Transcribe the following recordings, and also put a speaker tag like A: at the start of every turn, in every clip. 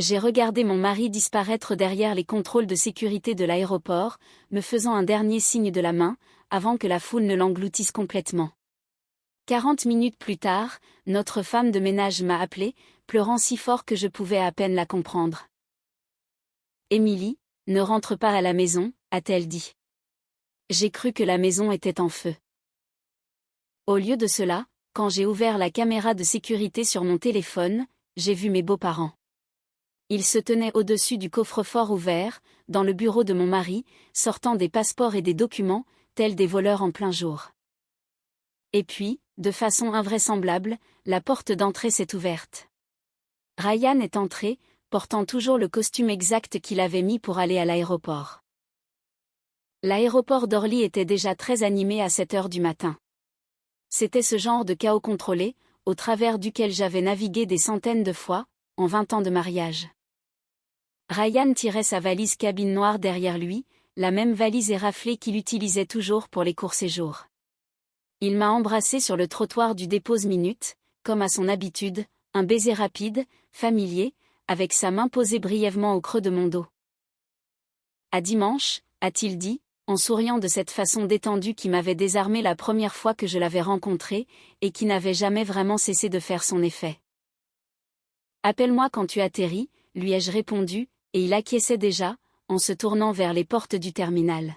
A: J'ai regardé mon mari disparaître derrière les contrôles de sécurité de l'aéroport, me faisant un dernier signe de la main, avant que la foule ne l'engloutisse complètement. 40 minutes plus tard, notre femme de ménage m'a appelé, pleurant si fort que je pouvais à peine la comprendre. « Émilie, ne rentre pas à la maison », a-t-elle dit. J'ai cru que la maison était en feu. Au lieu de cela, quand j'ai ouvert la caméra de sécurité sur mon téléphone, j'ai vu mes beaux-parents. Ils se tenaient au-dessus du coffre-fort ouvert, dans le bureau de mon mari, sortant des passeports et des documents, tels des voleurs en plein jour. Et puis, de façon invraisemblable, la porte d'entrée s'est ouverte. Ryan est entré, portant toujours le costume exact qu'il avait mis pour aller à l'aéroport. L'aéroport d'Orly était déjà très animé à 7 heures du matin. C'était ce genre de chaos contrôlé, au travers duquel j'avais navigué des centaines de fois, en 20 ans de mariage. Ryan tirait sa valise cabine noire derrière lui, la même valise éraflée qu'il utilisait toujours pour les courts séjours. Il m'a embrassé sur le trottoir du Dépose Minute, comme à son habitude, un baiser rapide, familier, avec sa main posée brièvement au creux de mon dos. « À dimanche », a-t-il dit, en souriant de cette façon détendue qui m'avait désarmé la première fois que je l'avais rencontré, et qui n'avait jamais vraiment cessé de faire son effet. « Appelle-moi quand tu atterris », lui ai-je répondu, et il acquiesçait déjà, en se tournant vers les portes du terminal.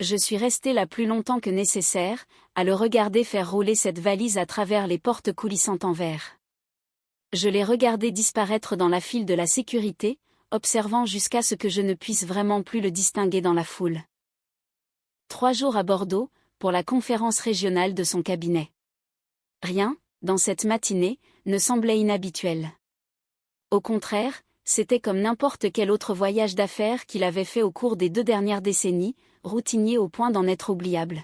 A: Je suis resté là plus longtemps que nécessaire, à le regarder faire rouler cette valise à travers les portes coulissantes en verre. Je l'ai regardé disparaître dans la file de la sécurité, observant jusqu'à ce que je ne puisse vraiment plus le distinguer dans la foule. 3 jours à Bordeaux, pour la conférence régionale de son cabinet. Rien, dans cette matinée, ne semblait inhabituel. Au contraire, c'était comme n'importe quel autre voyage d'affaires qu'il avait fait au cours des 2 dernières décennies, routinier au point d'en être oubliable.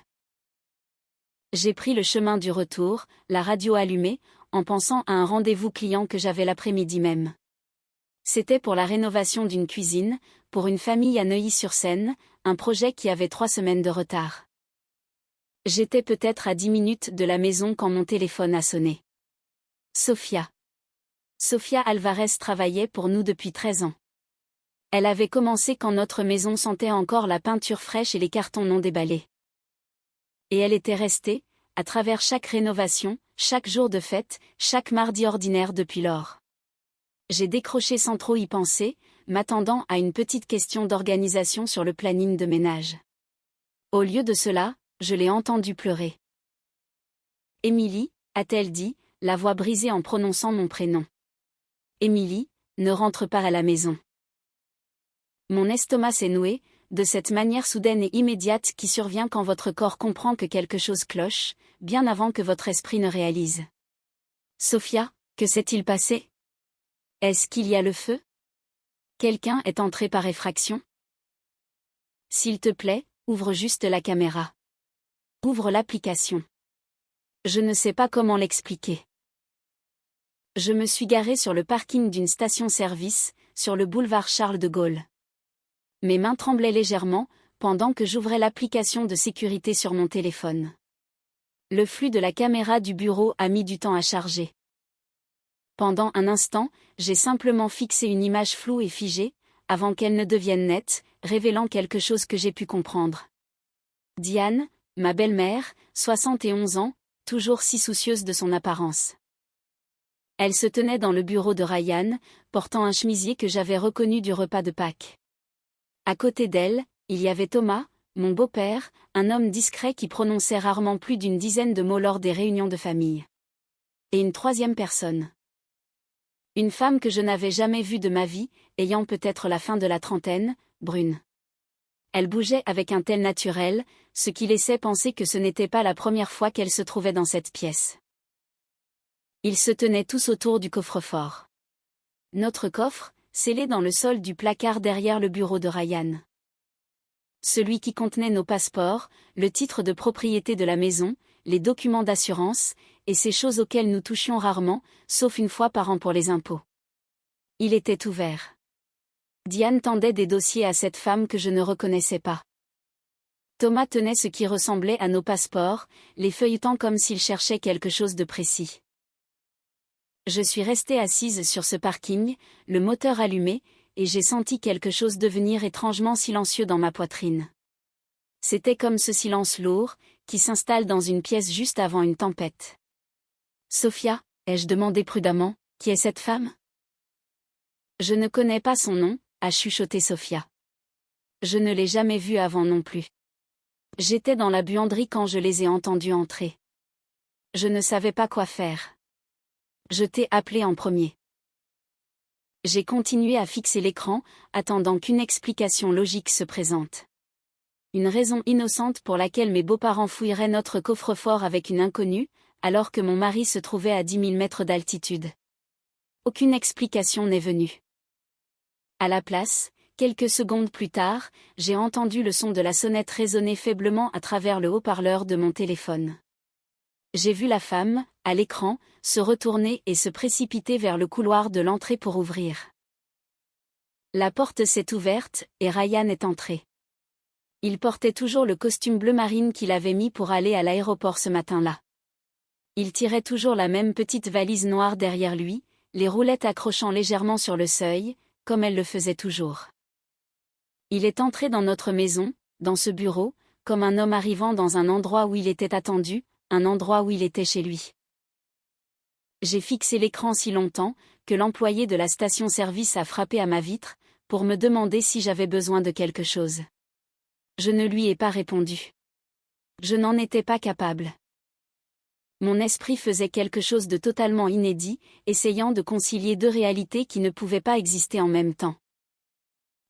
A: J'ai pris le chemin du retour, la radio allumée, en pensant à un rendez-vous client que j'avais l'après-midi même. C'était pour la rénovation d'une cuisine, pour une famille à Neuilly-sur-Seine, un projet qui avait 3 semaines de retard. J'étais peut-être à 10 minutes de la maison quand mon téléphone a sonné. Sofia Alvarez travaillait pour nous depuis 13 ans. Elle avait commencé quand notre maison sentait encore la peinture fraîche et les cartons non déballés. Et elle était restée, à travers chaque rénovation, chaque jour de fête, chaque mardi ordinaire depuis lors. J'ai décroché sans trop y penser, m'attendant à une petite question d'organisation sur le planning de ménage. Au lieu de cela, je l'ai entendue pleurer. « Émilie », a-t-elle dit, la voix brisée en prononçant mon prénom. « Émilie, ne rentre pas à la maison. » Mon estomac s'est noué, de cette manière soudaine et immédiate qui survient quand votre corps comprend que quelque chose cloche, bien avant que votre esprit ne réalise. « Sofia, que s'est-il passé ? Est-ce qu'il y a le feu ? Quelqu'un est entré par effraction ? S'il te plaît, ouvre juste la caméra. Ouvre l'application. Je ne sais pas comment l'expliquer. Je me suis garé sur le parking d'une station-service, sur le boulevard Charles de Gaulle. Mes mains tremblaient légèrement, pendant que j'ouvrais l'application de sécurité sur mon téléphone. Le flux de la caméra du bureau a mis du temps à charger. Pendant un instant, j'ai simplement fixé une image floue et figée, avant qu'elle ne devienne nette, révélant quelque chose que j'ai pu comprendre. Diane, ma belle-mère, 71 ans, toujours si soucieuse de son apparence. Elle se tenait dans le bureau de Ryan, portant un chemisier que j'avais reconnu du repas de Pâques. À côté d'elle, il y avait Thomas, mon beau-père, un homme discret qui prononçait rarement plus d'une dizaine de mots lors des réunions de famille. Et une 3e personne. Une femme que je n'avais jamais vue de ma vie, ayant peut-être la fin de la trentaine, brune. Elle bougeait avec un tel naturel, ce qui laissait penser que ce n'était pas la première fois qu'elle se trouvait dans cette pièce. Ils se tenaient tous autour du coffre-fort. Notre coffre, scellé dans le sol du placard derrière le bureau de Ryan. Celui qui contenait nos passeports, le titre de propriété de la maison, les documents d'assurance, et ces choses auxquelles nous touchions rarement, sauf une fois par an pour les impôts. Il était ouvert. Diane tendait des dossiers à cette femme que je ne reconnaissais pas. Thomas tenait ce qui ressemblait à nos passeports, les feuilletant comme s'il cherchait quelque chose de précis. Je suis restée assise sur ce parking, le moteur allumé, et j'ai senti quelque chose devenir étrangement silencieux dans ma poitrine. C'était comme ce silence lourd, qui s'installe dans une pièce juste avant une tempête. « Sophia ?» ai-je demandé prudemment, « qui est cette femme ?» « Je ne connais pas son nom », a chuchoté Sophia. « Je ne l'ai jamais vue avant non plus. J'étais dans la buanderie quand je les ai entendus entrer. Je ne savais pas quoi faire. Je t'ai appelé en premier. » J'ai continué à fixer l'écran, attendant qu'une explication logique se présente. Une raison innocente pour laquelle mes beaux-parents fouilleraient notre coffre-fort avec une inconnue, alors que mon mari se trouvait à 10 000 mètres d'altitude. Aucune explication n'est venue. À la place, quelques secondes plus tard, j'ai entendu le son de la sonnette résonner faiblement à travers le haut-parleur de mon téléphone. J'ai vu la femme, à l'écran, se retourner et se précipiter vers le couloir de l'entrée pour ouvrir. La porte s'est ouverte, et Ryan est entré. Il portait toujours le costume bleu marine qu'il avait mis pour aller à l'aéroport ce matin-là. Il tirait toujours la même petite valise noire derrière lui, les roulettes accrochant légèrement sur le seuil, comme elle le faisait toujours. Il est entré dans notre maison, dans ce bureau, comme un homme arrivant dans un endroit où il était attendu, un endroit où il était chez lui. J'ai fixé l'écran si longtemps, que l'employé de la station-service a frappé à ma vitre, pour me demander si j'avais besoin de quelque chose. Je ne lui ai pas répondu. Je n'en étais pas capable. Mon esprit faisait quelque chose de totalement inédit, essayant de concilier deux réalités qui ne pouvaient pas exister en même temps.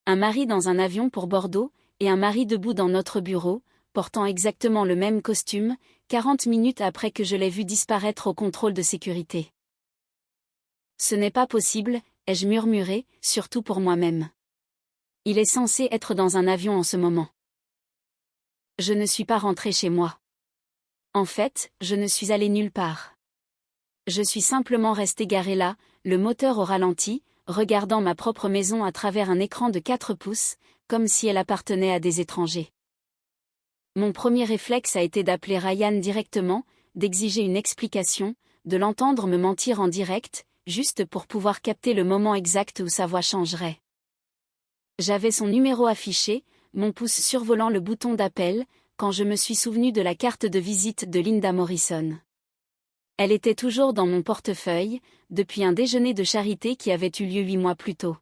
A: Un mari dans un avion pour Bordeaux, et un mari debout dans notre bureau, portant exactement le même costume, 40 minutes après que je l'ai vu disparaître au contrôle de sécurité. Ce n'est pas possible, ai-je murmuré, surtout pour moi-même. Il est censé être dans un avion en ce moment. Je ne suis pas rentrée chez moi. En fait, je ne suis allée nulle part. Je suis simplement restée garée là, le moteur au ralenti, regardant ma propre maison à travers un écran de 4 pouces, comme si elle appartenait à des étrangers. Mon premier réflexe a été d'appeler Ryan directement, d'exiger une explication, de l'entendre me mentir en direct, juste pour pouvoir capter le moment exact où sa voix changerait. J'avais son numéro affiché, mon pouce survolant le bouton d'appel, quand je me suis souvenu de la carte de visite de Linda Morrison. Elle était toujours dans mon portefeuille, depuis un déjeuner de charité qui avait eu lieu 8 mois plus tôt.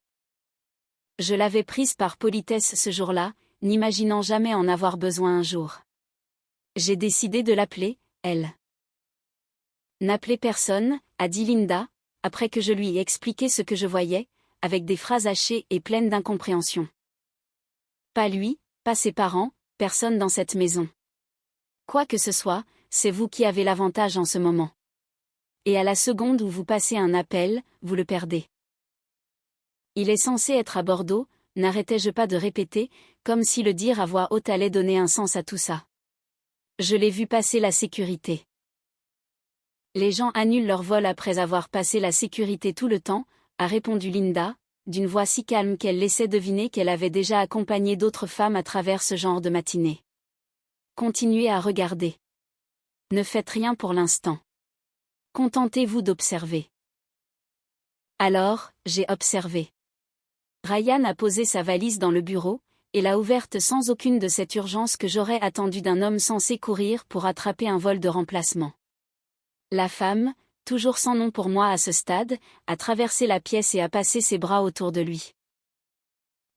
A: Je l'avais prise par politesse ce jour-là, n'imaginant jamais en avoir besoin un jour. J'ai décidé de l'appeler, elle. N'appelez personne, a dit Linda, après que je lui ai expliqué ce que je voyais, avec des phrases hachées et pleines d'incompréhension. Pas lui, pas ses parents, personne dans cette maison. Quoi que ce soit, c'est vous qui avez l'avantage en ce moment. Et à la seconde où vous passez un appel, vous le perdez. Il est censé être à Bordeaux, n'arrêtais-je pas de répéter, comme si le dire à voix haute allait donner un sens à tout ça. Je l'ai vu passer la sécurité. Les gens annulent leur vol après avoir passé la sécurité tout le temps, a répondu Linda, d'une voix si calme qu'elle laissait deviner qu'elle avait déjà accompagné d'autres femmes à travers ce genre de matinée. Continuez à regarder. Ne faites rien pour l'instant. Contentez-vous d'observer. Alors, j'ai observé. Ryan a posé sa valise dans le bureau, et l'a ouverte sans aucune de cette urgence que j'aurais attendue d'un homme censé courir pour attraper un vol de remplacement. La femme, toujours sans nom pour moi à ce stade, a traversé la pièce et a passé ses bras autour de lui.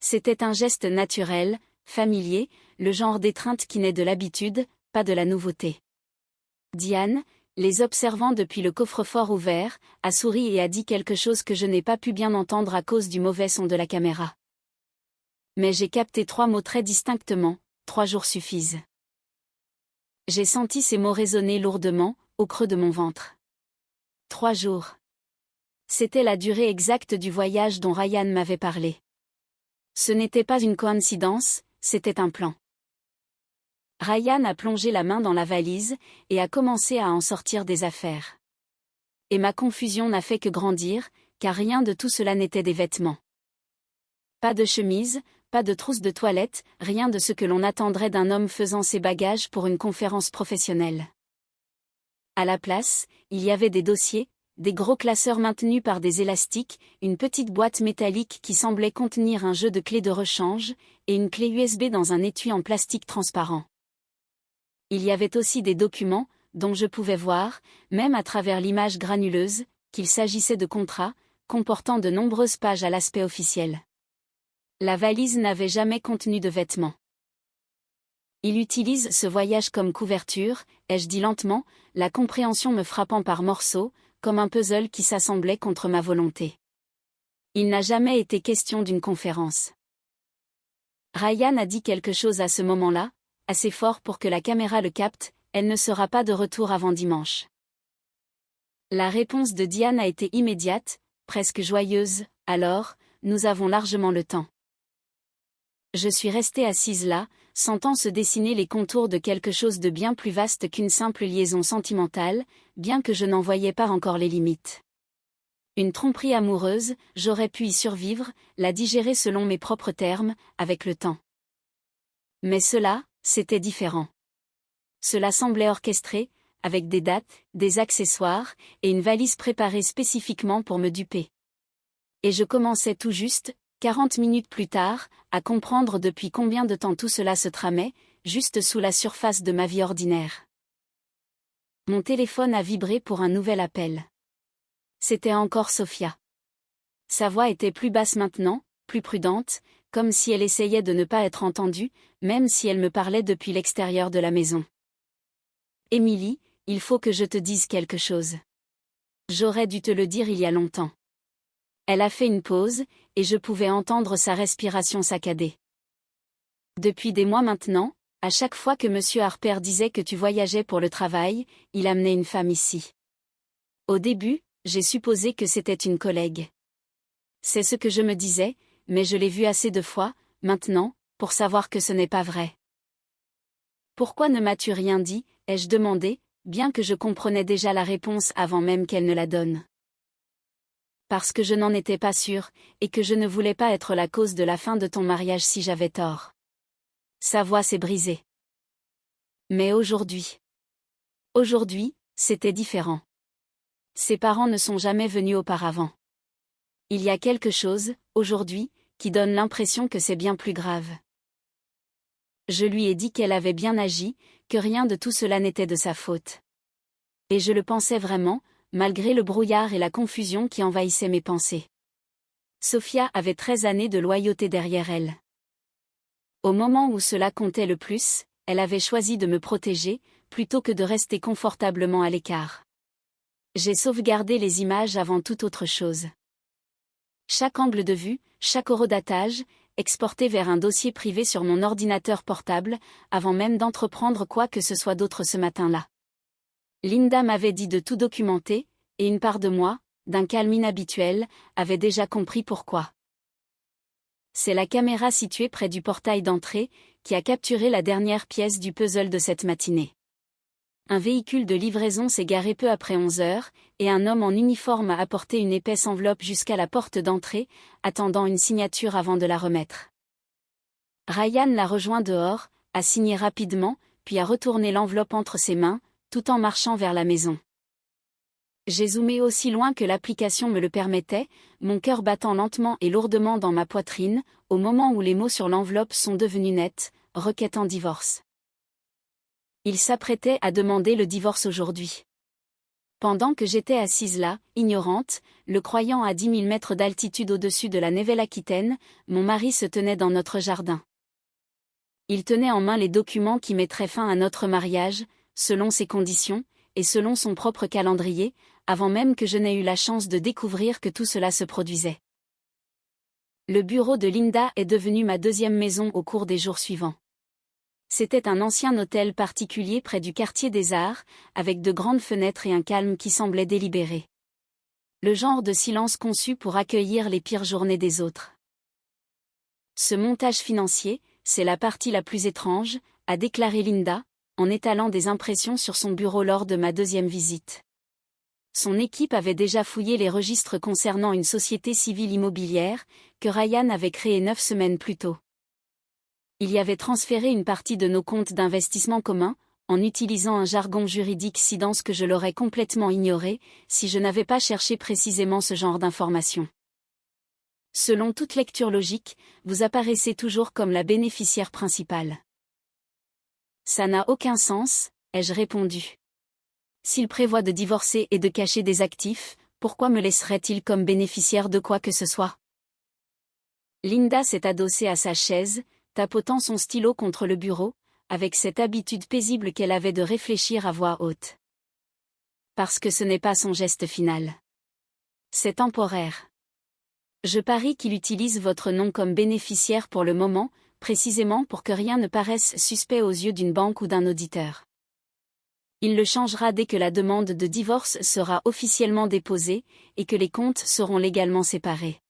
A: C'était un geste naturel, familier, le genre d'étreinte qui naît de l'habitude, pas de la nouveauté. Diane, les observant depuis le coffre-fort ouvert, a souri et a dit quelque chose que je n'ai pas pu bien entendre à cause du mauvais son de la caméra. Mais j'ai capté 3 mots très distinctement, 3 jours suffisent. J'ai senti ces mots résonner lourdement, au creux de mon ventre. 3 jours. C'était la durée exacte du voyage dont Ryan m'avait parlé. Ce n'était pas une coïncidence, c'était un plan. Ryan a plongé la main dans la valise, et a commencé à en sortir des affaires. Et ma confusion n'a fait que grandir, car rien de tout cela n'était des vêtements. Pas de chemise, pas de trousse de toilette, rien de ce que l'on attendrait d'un homme faisant ses bagages pour une conférence professionnelle. À la place, il y avait des dossiers, des gros classeurs maintenus par des élastiques, une petite boîte métallique qui semblait contenir un jeu de clés de rechange, et une clé USB dans un étui en plastique transparent. Il y avait aussi des documents, dont je pouvais voir, même à travers l'image granuleuse, qu'il s'agissait de contrats, comportant de nombreuses pages à l'aspect officiel. La valise n'avait jamais contenu de vêtements. Il utilise ce voyage comme couverture, ai-je dit lentement, la compréhension me frappant par morceaux, comme un puzzle qui s'assemblait contre ma volonté. Il n'a jamais été question d'une conférence. Ryan a dit quelque chose à ce moment-là, assez fort pour que la caméra le capte, elle ne sera pas de retour avant dimanche. La réponse de Diane a été immédiate, presque joyeuse, alors, nous avons largement le temps. Je suis restée assise là, sentant se dessiner les contours de quelque chose de bien plus vaste qu'une simple liaison sentimentale, bien que je n'en voyais pas encore les limites. Une tromperie amoureuse, j'aurais pu y survivre, la digérer selon mes propres termes, avec le temps. Mais cela, c'était différent. Cela semblait orchestré, avec des dates, des accessoires, et une valise préparée spécifiquement pour me duper. Et je commençais tout juste, 40 minutes plus tard, à comprendre depuis combien de temps tout cela se tramait, juste sous la surface de ma vie ordinaire. Mon téléphone a vibré pour un nouvel appel. C'était encore Sophia. Sa voix était plus basse maintenant, plus prudente, comme si elle essayait de ne pas être entendue, même si elle me parlait depuis l'extérieur de la maison. « Émilie, il faut que je te dise quelque chose. J'aurais dû te le dire il y a longtemps. » Elle a fait une pause, et je pouvais entendre sa respiration saccadée. Depuis des mois maintenant, à chaque fois que M. Harper disait que tu voyageais pour le travail, il amenait une femme ici. Au début, j'ai supposé que c'était une collègue. C'est ce que je me disais, mais je l'ai vu assez de fois, maintenant, pour savoir que ce n'est pas vrai. Pourquoi ne m'as-tu rien dit, ai-je demandé, bien que je comprenais déjà la réponse avant même qu'elle ne la donne. Parce que je n'en étais pas sûre, et que je ne voulais pas être la cause de la fin de ton mariage si j'avais tort. Sa voix s'est brisée. Mais aujourd'hui, c'était différent. Ses parents ne sont jamais venus auparavant. Il y a quelque chose, aujourd'hui, qui donne l'impression que c'est bien plus grave. Je lui ai dit qu'elle avait bien agi, que rien de tout cela n'était de sa faute. Et je le pensais vraiment, malgré le brouillard et la confusion qui envahissaient mes pensées. Sophia avait 13 années de loyauté derrière elle. Au moment où cela comptait le plus, elle avait choisi de me protéger, plutôt que de rester confortablement à l'écart. J'ai sauvegardé les images avant toute autre chose. Chaque angle de vue, chaque horodatage, exporté vers un dossier privé sur mon ordinateur portable, avant même d'entreprendre quoi que ce soit d'autre ce matin-là. Linda m'avait dit de tout documenter, et une part de moi, d'un calme inhabituel, avait déjà compris pourquoi. C'est la caméra située près du portail d'entrée, qui a capturé la dernière pièce du puzzle de cette matinée. Un véhicule de livraison s'est garé peu après 11 heures, et un homme en uniforme a apporté une épaisse enveloppe jusqu'à la porte d'entrée, attendant une signature avant de la remettre. Ryan l'a rejoint dehors, a signé rapidement, puis a retourné l'enveloppe entre ses mains, tout en marchant vers la maison. J'ai zoomé aussi loin que l'application me le permettait, mon cœur battant lentement et lourdement dans ma poitrine, au moment où les mots sur l'enveloppe sont devenus nets, requête en divorce. Il s'apprêtait à demander le divorce aujourd'hui. Pendant que j'étais assise là, ignorante, le croyant à 10 000 mètres d'altitude au-dessus de la Nouvelle-Aquitaine, mon mari se tenait dans notre jardin. Il tenait en main les documents qui mettraient fin à notre mariage, selon ses conditions, et selon son propre calendrier, avant même que je n'aie eu la chance de découvrir que tout cela se produisait. Le bureau de Linda est devenu ma deuxième maison au cours des jours suivants. C'était un ancien hôtel particulier près du quartier des Arts, avec de grandes fenêtres et un calme qui semblait délibéré. Le genre de silence conçu pour accueillir les pires journées des autres. Ce montage financier, c'est la partie la plus étrange, a déclaré Linda, en étalant des impressions sur son bureau lors de ma deuxième visite. Son équipe avait déjà fouillé les registres concernant une société civile immobilière, que Ryan avait créée 9 semaines plus tôt. Il y avait transféré une partie de nos comptes d'investissement communs, en utilisant un jargon juridique si dense que je l'aurais complètement ignoré, si je n'avais pas cherché précisément ce genre d'informations. Selon toute lecture logique, vous apparaissez toujours comme la bénéficiaire principale. Ça n'a aucun sens, ai-je répondu. S'il prévoit de divorcer et de cacher des actifs, pourquoi me laisserait-il comme bénéficiaire de quoi que ce soit? Linda s'est adossée à sa chaise, tapotant son stylo contre le bureau, avec cette habitude paisible qu'elle avait de réfléchir à voix haute. Parce que ce n'est pas son geste final. C'est temporaire. Je parie qu'il utilise votre nom comme bénéficiaire pour le moment, précisément pour que rien ne paraisse suspect aux yeux d'une banque ou d'un auditeur. Il le changera dès que la demande de divorce sera officiellement déposée, et que les comptes seront légalement séparés.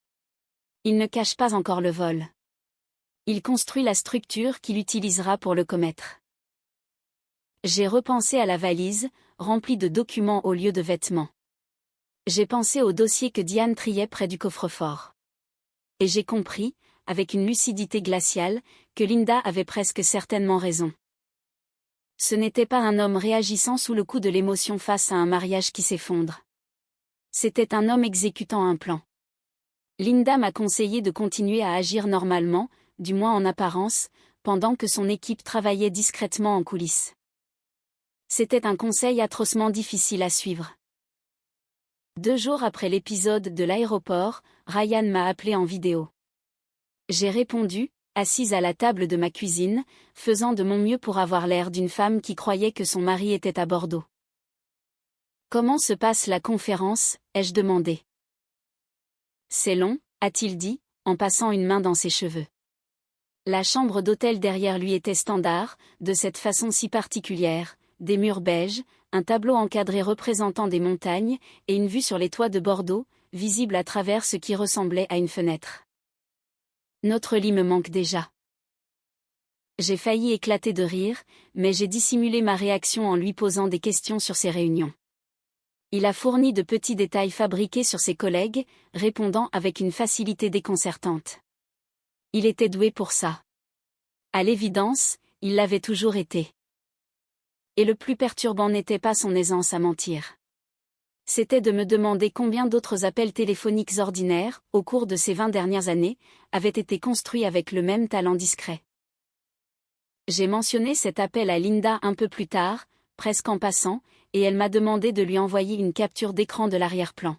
A: Il ne cache pas encore le vol. Il construit la structure qu'il utilisera pour le commettre. J'ai repensé à la valise, remplie de documents au lieu de vêtements. J'ai pensé au dossier que Diane triait près du coffre-fort. Et j'ai compris, avec une lucidité glaciale, que Linda avait presque certainement raison. Ce n'était pas un homme réagissant sous le coup de l'émotion face à un mariage qui s'effondre. C'était un homme exécutant un plan. Linda m'a conseillé de continuer à agir normalement, du moins en apparence, pendant que son équipe travaillait discrètement en coulisses. C'était un conseil atrocement difficile à suivre. 2 jours après l'épisode de l'aéroport, Ryan m'a appelé en vidéo. J'ai répondu, assise à la table de ma cuisine, faisant de mon mieux pour avoir l'air d'une femme qui croyait que son mari était à Bordeaux. « Comment se passe la conférence ?» ai-je demandé. « C'est long », a-t-il dit, en passant une main dans ses cheveux. La chambre d'hôtel derrière lui était standard, de cette façon si particulière, des murs beiges, un tableau encadré représentant des montagnes, et une vue sur les toits de Bordeaux, visible à travers ce qui ressemblait à une fenêtre. Notre lit me manque déjà. J'ai failli éclater de rire, mais j'ai dissimulé ma réaction en lui posant des questions sur ses réunions. Il a fourni de petits détails fabriqués sur ses collègues, répondant avec une facilité déconcertante. Il était doué pour ça. À l'évidence, il l'avait toujours été. Et le plus perturbant n'était pas son aisance à mentir. C'était de me demander combien d'autres appels téléphoniques ordinaires, au cours de ces 20 dernières années, avaient été construits avec le même talent discret. J'ai mentionné cet appel à Linda un peu plus tard, presque en passant, et elle m'a demandé de lui envoyer une capture d'écran de l'arrière-plan.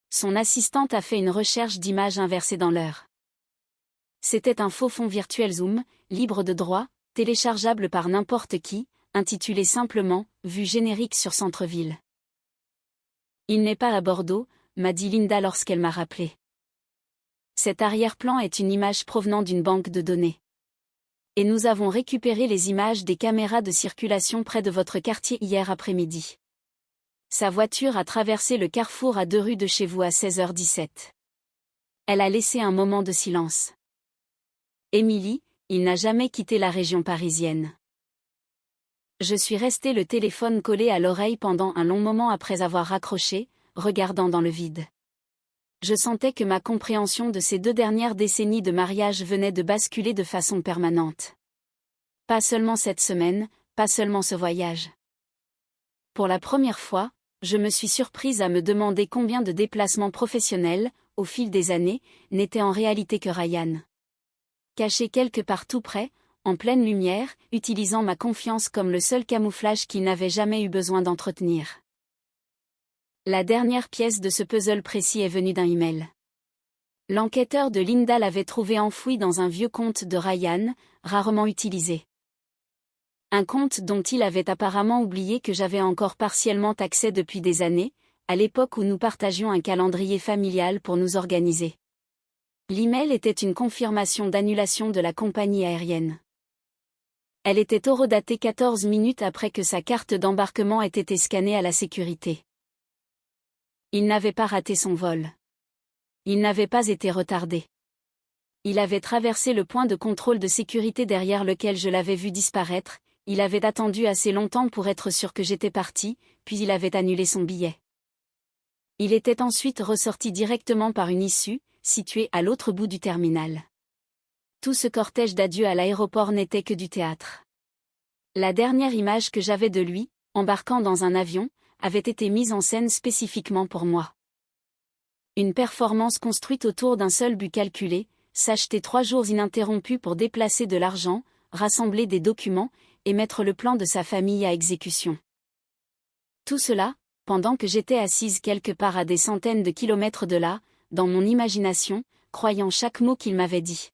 A: Son assistante a fait une recherche d'images inversées dans l'heure. C'était un faux fond virtuel Zoom, libre de droit, téléchargeable par n'importe qui, intitulé simplement « Vue générique sur centre-ville ». Il n'est pas à Bordeaux, m'a dit Linda lorsqu'elle m'a rappelé. Cet arrière-plan est une image provenant d'une banque de données. Et nous avons récupéré les images des caméras de circulation près de votre quartier hier après-midi. Sa voiture a traversé le carrefour à 2 rues de chez vous à 16h17. Elle a laissé un moment de silence. Émilie, il n'a jamais quitté la région parisienne. Je suis resté le téléphone collé à l'oreille pendant un long moment après avoir raccroché, regardant dans le vide. Je sentais que ma compréhension de ces 2 dernières décennies de mariage venait de basculer de façon permanente. Pas seulement cette semaine, pas seulement ce voyage. Pour la première fois, je me suis surprise à me demander combien de déplacements professionnels, au fil des années, n'étaient en réalité que Ryan. Caché quelque part tout près, en pleine lumière, utilisant ma confiance comme le seul camouflage qu'il n'avait jamais eu besoin d'entretenir. La dernière pièce de ce puzzle précis est venue d'un email. L'enquêteur de Linda l'avait trouvé enfoui dans un vieux compte de Ryan, rarement utilisé. Un compte dont il avait apparemment oublié que j'avais encore partiellement accès depuis des années, à l'époque où nous partagions un calendrier familial pour nous organiser. L'email était une confirmation d'annulation de la compagnie aérienne. Elle était horodatée 14 minutes après que sa carte d'embarquement ait été scannée à la sécurité. Il n'avait pas raté son vol. Il n'avait pas été retardé. Il avait traversé le point de contrôle de sécurité derrière lequel je l'avais vu disparaître, il avait attendu assez longtemps pour être sûr que j'étais parti, puis il avait annulé son billet. Il était ensuite ressorti directement par une issue, située à l'autre bout du terminal. Tout ce cortège d'adieu à l'aéroport n'était que du théâtre. La dernière image que j'avais de lui, embarquant dans un avion, avait été mise en scène spécifiquement pour moi. Une performance construite autour d'un seul but calculé, s'acheter 3 jours ininterrompus pour déplacer de l'argent, rassembler des documents, et mettre le plan de sa famille à exécution. Tout cela, pendant que j'étais assise quelque part à des centaines de kilomètres de là, dans mon imagination, croyant chaque mot qu'il m'avait dit.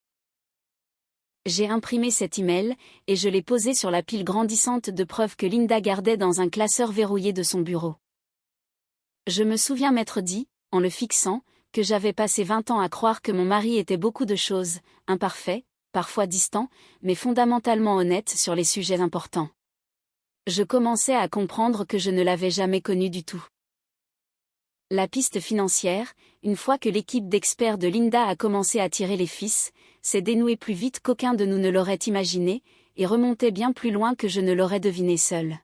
A: J'ai imprimé cet email, et je l'ai posé sur la pile grandissante de preuves que Linda gardait dans un classeur verrouillé de son bureau. Je me souviens m'être dit, en le fixant, que j'avais passé 20 ans à croire que mon mari était beaucoup de choses, imparfait, parfois distant, mais fondamentalement honnête sur les sujets importants. Je commençais à comprendre que je ne l'avais jamais connu du tout. La piste financière, une fois que l'équipe d'experts de Linda a commencé à tirer les fils, s'est dénouée plus vite qu'aucun de nous ne l'aurait imaginé, et remontait bien plus loin que je ne l'aurais deviné seul.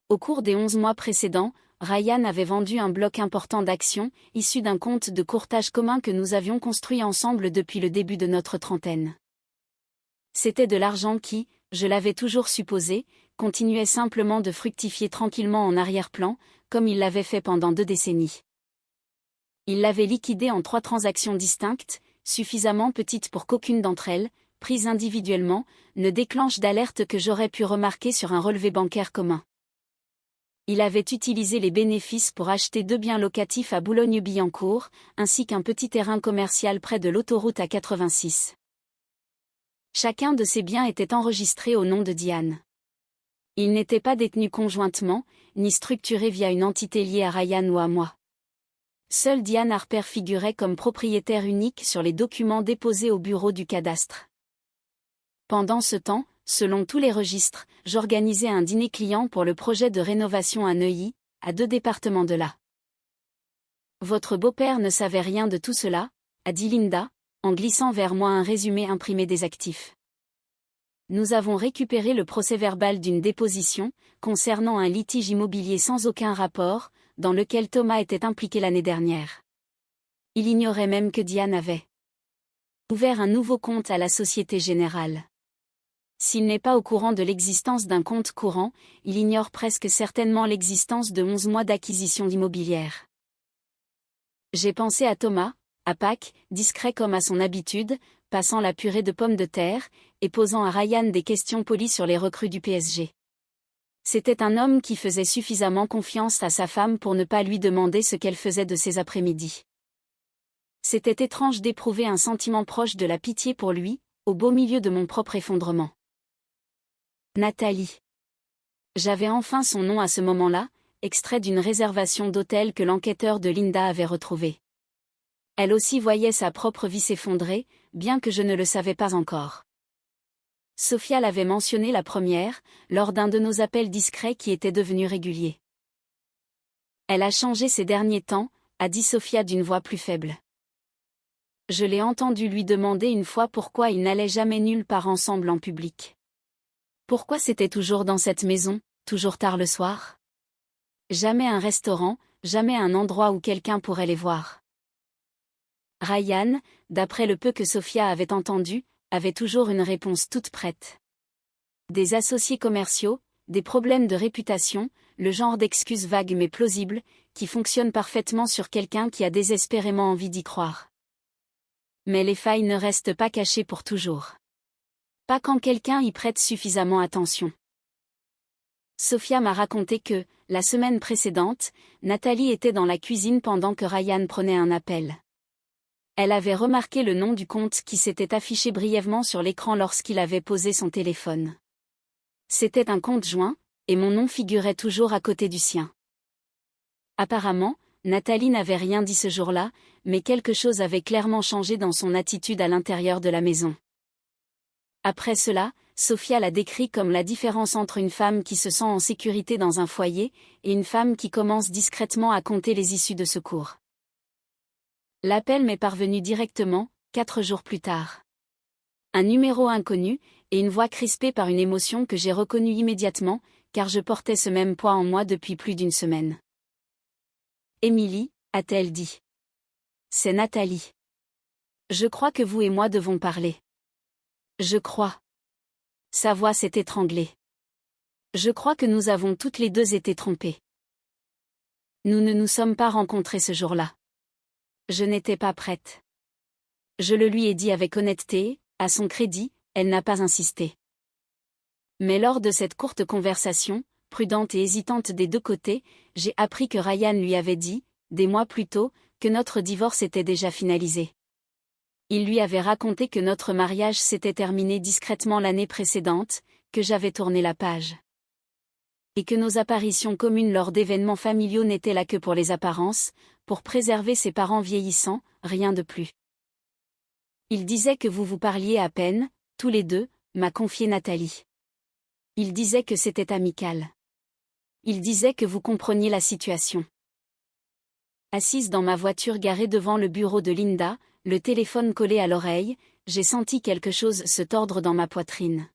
A: Au cours des 11 mois précédents, Ryan avait vendu un bloc important d'actions, issu d'un compte de courtage commun que nous avions construit ensemble depuis le début de notre trentaine. C'était de l'argent qui, je l'avais toujours supposé, continuait simplement de fructifier tranquillement en arrière-plan, comme il l'avait fait pendant 2 décennies. Il l'avait liquidé en 3 transactions distinctes, suffisamment petites pour qu'aucune d'entre elles, prises individuellement, ne déclenche d'alerte que j'aurais pu remarquer sur un relevé bancaire commun. Il avait utilisé les bénéfices pour acheter 2 biens locatifs à Boulogne-Billancourt, ainsi qu'un petit terrain commercial près de l'autoroute A86. Chacun de ces biens était enregistré au nom de Diane. Ils n'étaient pas détenus conjointement, ni structurés via une entité liée à Ryan ou à moi. Seule Diane Harper figurait comme propriétaire unique sur les documents déposés au bureau du cadastre. Pendant ce temps, selon tous les registres, j'organisais un dîner client pour le projet de rénovation à Neuilly, à 2 départements de là. Votre beau-père ne savait rien de tout cela, a dit Linda, en glissant vers moi un résumé imprimé des actifs. Nous avons récupéré le procès-verbal d'une déposition, concernant un litige immobilier sans aucun rapport, dans lequel Thomas était impliqué l'année dernière. Il ignorait même que Diane avait ouvert un nouveau compte à la Société Générale. S'il n'est pas au courant de l'existence d'un compte courant, il ignore presque certainement l'existence de 11 mois d'acquisition immobilière. J'ai pensé à Thomas, à Pâques, discret comme à son habitude, passant la purée de pommes de terre, et posant à Ryan des questions polies sur les recrues du PSG. C'était un homme qui faisait suffisamment confiance à sa femme pour ne pas lui demander ce qu'elle faisait de ses après-midi. C'était étrange d'éprouver un sentiment proche de la pitié pour lui, au beau milieu de mon propre effondrement. Nathalie. J'avais enfin son nom à ce moment-là, extrait d'une réservation d'hôtel que l'enquêteur de Linda avait retrouvée. Elle aussi voyait sa propre vie s'effondrer, bien que je ne le savais pas encore. Sophia l'avait mentionné la première, lors d'un de nos appels discrets qui était devenu régulier. Elle a changé ces derniers temps, a dit Sophia d'une voix plus faible. Je l'ai entendu lui demander une fois pourquoi ils n'allaient jamais nulle part ensemble en public. Pourquoi c'était toujours dans cette maison, toujours tard le soir? Jamais un restaurant, jamais un endroit où quelqu'un pourrait les voir. Ryan, d'après le peu que Sophia avait entendu, avait toujours une réponse toute prête. Des associés commerciaux, des problèmes de réputation, le genre d'excuses vagues mais plausibles, qui fonctionnent parfaitement sur quelqu'un qui a désespérément envie d'y croire. Mais les failles ne restent pas cachées pour toujours. Pas quand quelqu'un y prête suffisamment attention. Sophia m'a raconté que, la semaine précédente, Nathalie était dans la cuisine pendant que Ryan prenait un appel. Elle avait remarqué le nom du compte qui s'était affiché brièvement sur l'écran lorsqu'il avait posé son téléphone. C'était un compte joint, et mon nom figurait toujours à côté du sien. Apparemment, Nathalie n'avait rien dit ce jour-là, mais quelque chose avait clairement changé dans son attitude à l'intérieur de la maison. Après cela, Sophia l'a décrit comme la différence entre une femme qui se sent en sécurité dans un foyer, et une femme qui commence discrètement à compter les issues de secours. L'appel m'est parvenu directement, 4 jours plus tard. Un numéro inconnu, et une voix crispée par une émotion que j'ai reconnue immédiatement, car je portais ce même poids en moi depuis plus d'une semaine. Émilie, a-t-elle dit. C'est Nathalie. Je crois que vous et moi devons parler. Je crois. Sa voix s'est étranglée. Je crois que nous avons toutes les deux été trompées. Nous ne nous sommes pas rencontrés ce jour-là. Je n'étais pas prête. Je le lui ai dit avec honnêteté, à son crédit, elle n'a pas insisté. Mais lors de cette courte conversation, prudente et hésitante des deux côtés, j'ai appris que Ryan lui avait dit, des mois plus tôt, que notre divorce était déjà finalisé. Il lui avait raconté que notre mariage s'était terminé discrètement l'année précédente, que j'avais tourné la page. Et que nos apparitions communes lors d'événements familiaux n'étaient là que pour les apparences, pour préserver ses parents vieillissants, rien de plus. Il disait que vous vous parliez à peine, tous les deux, m'a confié Nathalie. Il disait que c'était amical. Il disait que vous compreniez la situation. Assise dans ma voiture garée devant le bureau de Linda, le téléphone collé à l'oreille, j'ai senti quelque chose se tordre dans ma poitrine.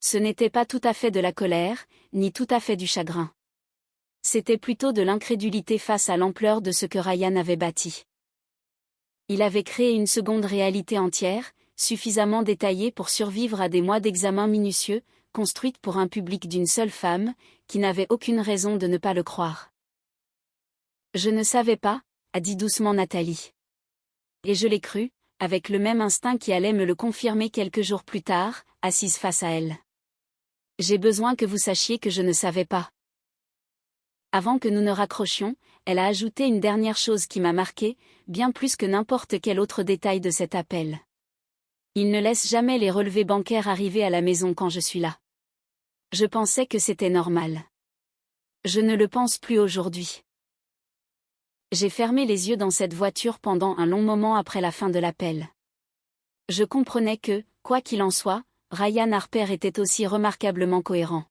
A: Ce n'était pas tout à fait de la colère, ni tout à fait du chagrin. C'était plutôt de l'incrédulité face à l'ampleur de ce que Ryan avait bâti. Il avait créé une seconde réalité entière, suffisamment détaillée pour survivre à des mois d'examen minutieux, construite pour un public d'une seule femme, qui n'avait aucune raison de ne pas le croire. Je ne savais pas, a dit doucement Nathalie. Et je l'ai cru, avec le même instinct qui allait me le confirmer quelques jours plus tard, assise face à elle. J'ai besoin que vous sachiez que je ne savais pas. Avant que nous ne raccrochions, elle a ajouté une dernière chose qui m'a marquée, bien plus que n'importe quel autre détail de cet appel. Il ne laisse jamais les relevés bancaires arriver à la maison quand je suis là. Je pensais que c'était normal. Je ne le pense plus aujourd'hui. J'ai fermé les yeux dans cette voiture pendant un long moment après la fin de l'appel. Je comprenais que, quoi qu'il en soit, Ryan Harper était aussi remarquablement cohérent.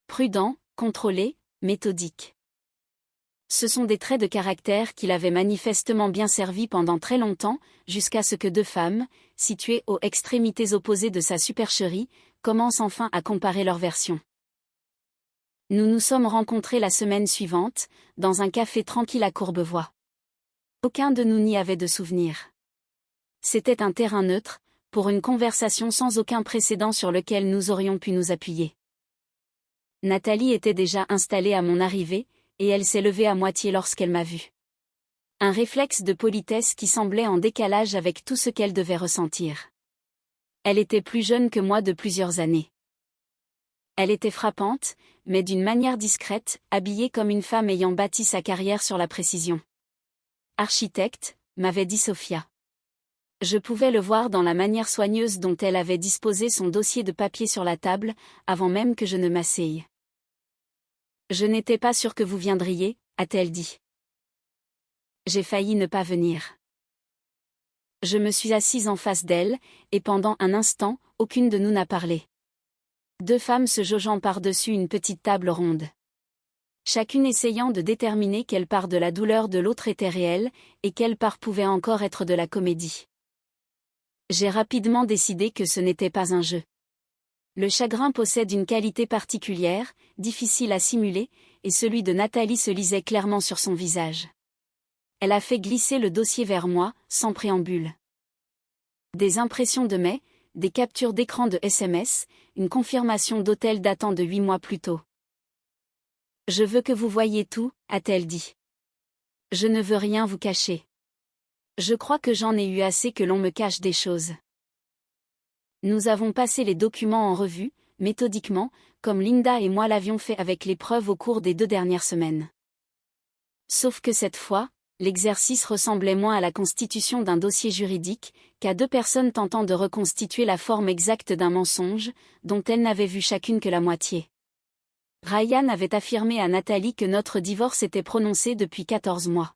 A: Prudent, contrôlé, méthodique. Ce sont des traits de caractère qui l'avaient manifestement bien servi pendant très longtemps, jusqu'à ce que deux femmes, situées aux extrémités opposées de sa supercherie, commencent enfin à comparer leurs versions. Nous nous sommes rencontrés la semaine suivante, dans un café tranquille à Courbevoie. Aucun de nous n'y avait de souvenir. C'était un terrain neutre, pour une conversation sans aucun précédent sur lequel nous aurions pu nous appuyer. Nathalie était déjà installée à mon arrivée, et elle s'est levée à moitié lorsqu'elle m'a vue. Un réflexe de politesse qui semblait en décalage avec tout ce qu'elle devait ressentir. Elle était plus jeune que moi de plusieurs années. Elle était frappante, mais d'une manière discrète, habillée comme une femme ayant bâti sa carrière sur la précision. Architecte, m'avait dit Sophia. Je pouvais le voir dans la manière soigneuse dont elle avait disposé son dossier de papier sur la table, avant même que je ne m'asseye. Je n'étais pas sûre que vous viendriez, a-t-elle dit. J'ai failli ne pas venir. Je me suis assise en face d'elle, et pendant un instant, aucune de nous n'a parlé. Deux femmes se jaugeant par-dessus une petite table ronde. Chacune essayant de déterminer quelle part de la douleur de l'autre était réelle, et quelle part pouvait encore être de la comédie. J'ai rapidement décidé que ce n'était pas un jeu. Le chagrin possède une qualité particulière, difficile à simuler, et celui de Nathalie se lisait clairement sur son visage. Elle a fait glisser le dossier vers moi, sans préambule. Des impressions de mai, des captures d'écran de SMS, une confirmation d'hôtel datant de 8 mois plus tôt. Je veux que vous voyiez tout, a-t-elle dit. Je ne veux rien vous cacher. Je crois que j'en ai eu assez que l'on me cache des choses. Nous avons passé les documents en revue, méthodiquement, comme Linda et moi l'avions fait avec les preuves au cours des 2 dernières semaines. Sauf que cette fois, l'exercice ressemblait moins à la constitution d'un dossier juridique, qu'à 2 personnes tentant de reconstituer la forme exacte d'un mensonge, dont elles n'avaient vu chacune que la moitié. Ryan avait affirmé à Nathalie que notre divorce était prononcé depuis 14 mois.